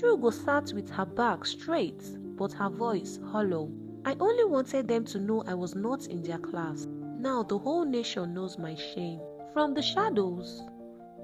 Chugo sat with her back straight, but her voice hollow. I only wanted them to know I was not in their class. Now the whole nation knows my shame. From the shadows,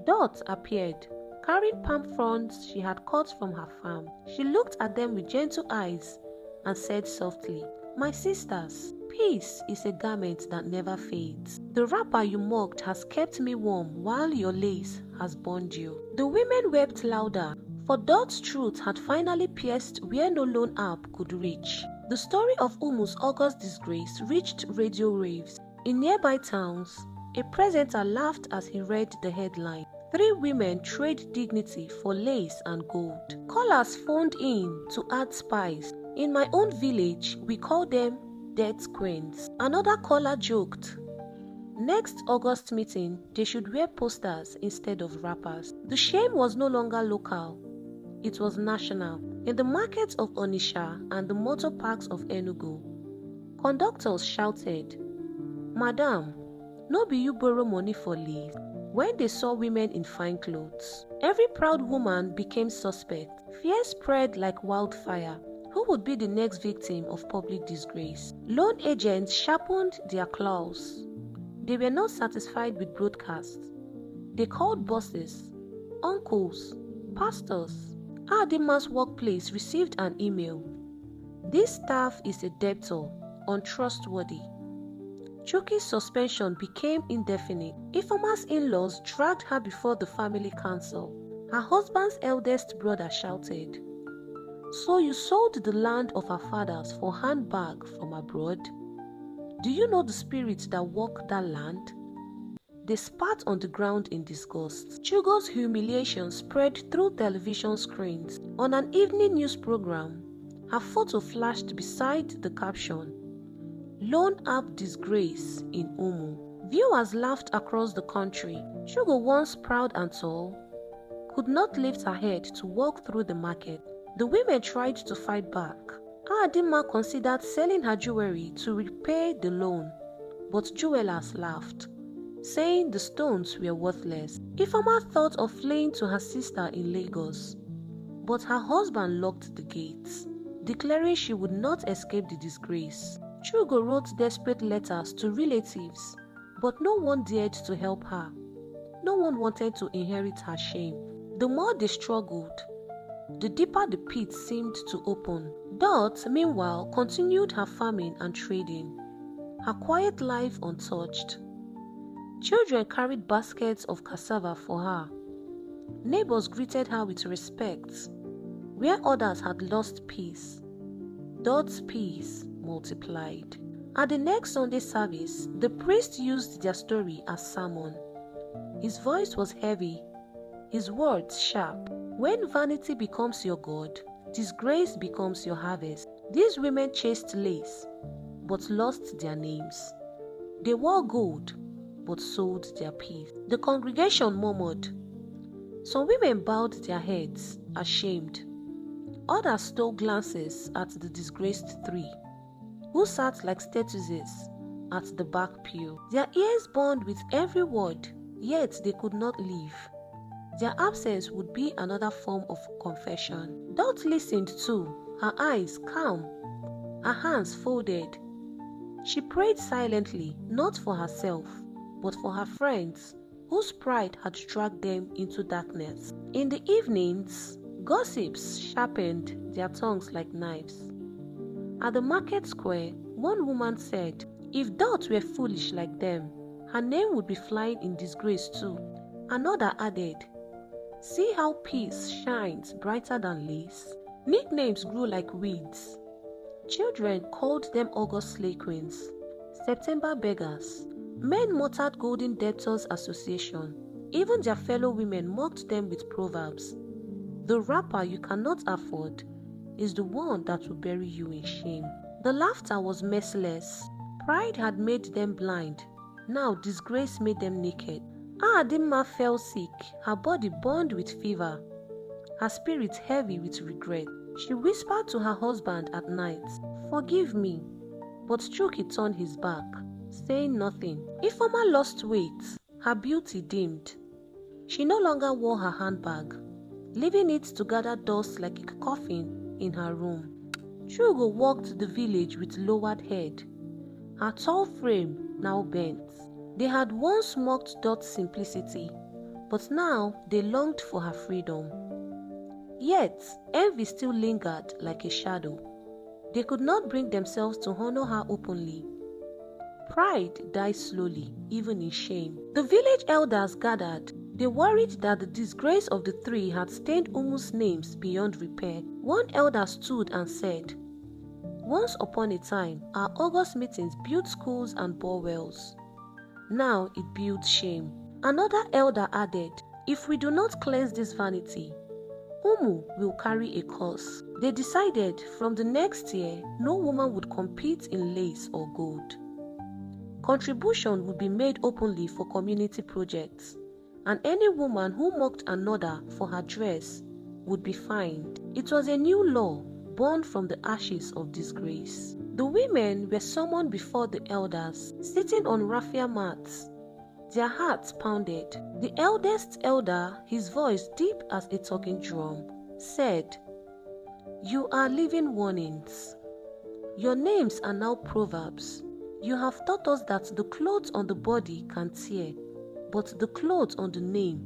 Dot appeared, carrying palm fronds she had cut from her farm. She looked at them with gentle eyes and said softly, "My sisters, peace is a garment that never fades. The wrapper you mocked has kept me warm while your lace has burned you." The women wept louder, for Dot's truth had finally pierced where no lone harp could reach. The story of Umu's August disgrace reached radio waves. In nearby towns, a presenter laughed as he read the headline, "3 women trade dignity for lace and gold." Callers phoned in to add spies. "In my own village, we call them death queens." Another caller joked, next August meeting, they should wear posters instead of wrappers. The shame was no longer local, it was national. In the markets of Onitsha and the motor parks of Enugu, conductors shouted, "Madam, no be you borrow money for lace?" When they saw women in fine clothes, every proud woman became suspect. Fear spread like wildfire. Who would be the next victim of public disgrace? Loan agents sharpened their claws. They were not satisfied with broadcasts. They called bosses, uncles, pastors. Adima's workplace received an email. "This staff is a debtor, untrustworthy." Chuki's suspension became indefinite. Ifeoma's in-laws dragged her before the family council. Her husband's eldest brother shouted, "So you sold the land of our fathers for handbag from abroad? Do you know the spirits that walk that land?" They spat on the ground in disgust. Chugo's humiliation spread through television screens. On an evening news program, her photo flashed beside the caption, "Loan app disgrace in Umu." Viewers laughed across the country. Chugo, once proud and tall, could not lift her head to walk through the market. The women tried to fight back. Adima considered selling her jewelry to repay the loan, but jewelers laughed, saying the stones were worthless. Ifeoma thought of fleeing to her sister in Lagos, but her husband locked the gates, declaring she would not escape the disgrace. Chugo wrote desperate letters to relatives, but no one dared to help her. No one wanted to inherit her shame. The more they struggled, the deeper the pit seemed to open. Dot, meanwhile, continued her farming and trading, her quiet life untouched. Children carried baskets of cassava for her. Neighbors greeted her with respect. Where others had lost peace, Dot's peace multiplied. At the next Sunday service, the priest used their story as sermon. His voice was heavy, his words sharp. When vanity becomes your god, disgrace becomes your harvest. These women chased lace, but lost their names. They wore gold, but sold their peace. The congregation murmured. Some women bowed their heads, ashamed. Others stole glances at the disgraced 3, who sat like statues at the back pew. Their ears burned with every word, yet they could not leave. Their absence would be another form of confession. Dot listened too, her eyes calm, her hands folded. She prayed silently, not for herself, but for her friends, whose pride had dragged them into darkness. In the evenings, gossips sharpened their tongues like knives. At the market square, one woman said, "If Dot were foolish like them, her name would be flying in disgrace too." Another added, "See how peace shines brighter than lace." Nicknames grew like weeds. Children called them August slay queens, September beggars. Men muttered Golden Debtors Association. Even their fellow women mocked them with proverbs. The wrapper you cannot afford is the one that will bury you in shame. The laughter was merciless. Pride had made them blind. Now disgrace made them naked. Adima fell sick, her body burned with fever, her spirit heavy with regret. She whispered to her husband at night, "Forgive me." But Chuki turned his back, saying nothing. Ifeoma lost weight, her beauty dimmed. She no longer wore her handbag. leaving it to gather dust like a coffin in her room. Chugo walked the village with lowered head, her tall frame now bent. They had once mocked Dot's simplicity, but now they longed for her freedom. Yet, envy still lingered like a shadow. They could not bring themselves to honor her openly. Pride died slowly, even in shame. The village elders gathered. They worried that the disgrace of the three had stained Umu's names beyond repair. One elder stood and said, "Once upon a time, our August meetings built schools and bore wells. Now it builds shame." Another elder added, "If we do not cleanse this vanity, Umu will carry a curse." They decided from the next year, no woman would compete in lace or gold. Contribution would be made openly for community projects, and any woman who mocked another for her dress would be fined. It was a new law born from the ashes of disgrace. The women were summoned before the elders, sitting on raffia mats. Their hearts pounded. The eldest elder, his voice deep as a talking drum, said, "You are living warnings. Your names are now proverbs. You have taught us that the clothes on the body can tear, but the clothes on the name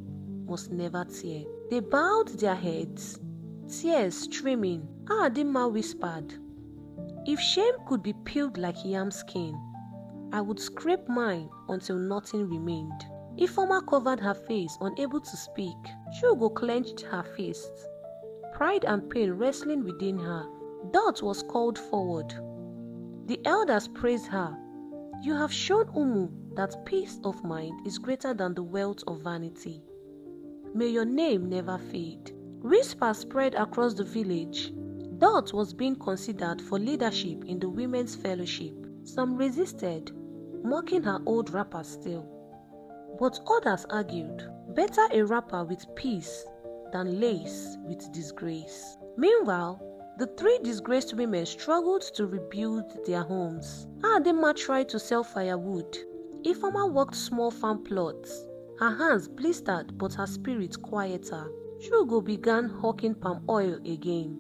must never tear." They bowed their heads, tears streaming. Adima whispered, "If shame could be peeled like yam skin, I would scrape mine until nothing remained." Ifeoma covered her face, unable to speak. Chugo clenched her fists, pride and pain wrestling within her. Dot was called forward. The elders praised her. "You have shown Umu that peace of mind is greater than the wealth of vanity. May your name never fade." Whispers spread across the village. Dot was being considered for leadership in the women's fellowship. Some resisted, mocking her old rapper still. But others argued, better a rapper with peace than lace with disgrace. Meanwhile, the three disgraced women struggled to rebuild their homes. Adema tried to sell firewood. Ifeoma worked small farm plots. Her hands blistered but her spirit quieter. Chugo began hawking palm oil again.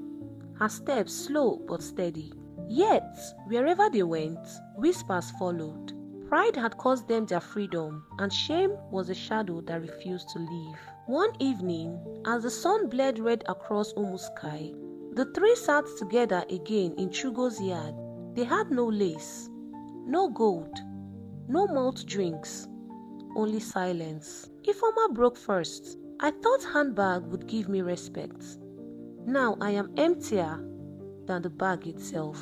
Her steps slow but steady. Yet, wherever they went, whispers followed. Pride had cost them their freedom, and shame was a shadow that refused to leave. One evening, as the sun bled red across Umu's sky, the three sat together again in Chugo's yard. They had no lace, no gold, no malt drinks, only silence. Ifeoma broke first. "I thought handbag would give me respect. Now I am emptier than the bag itself."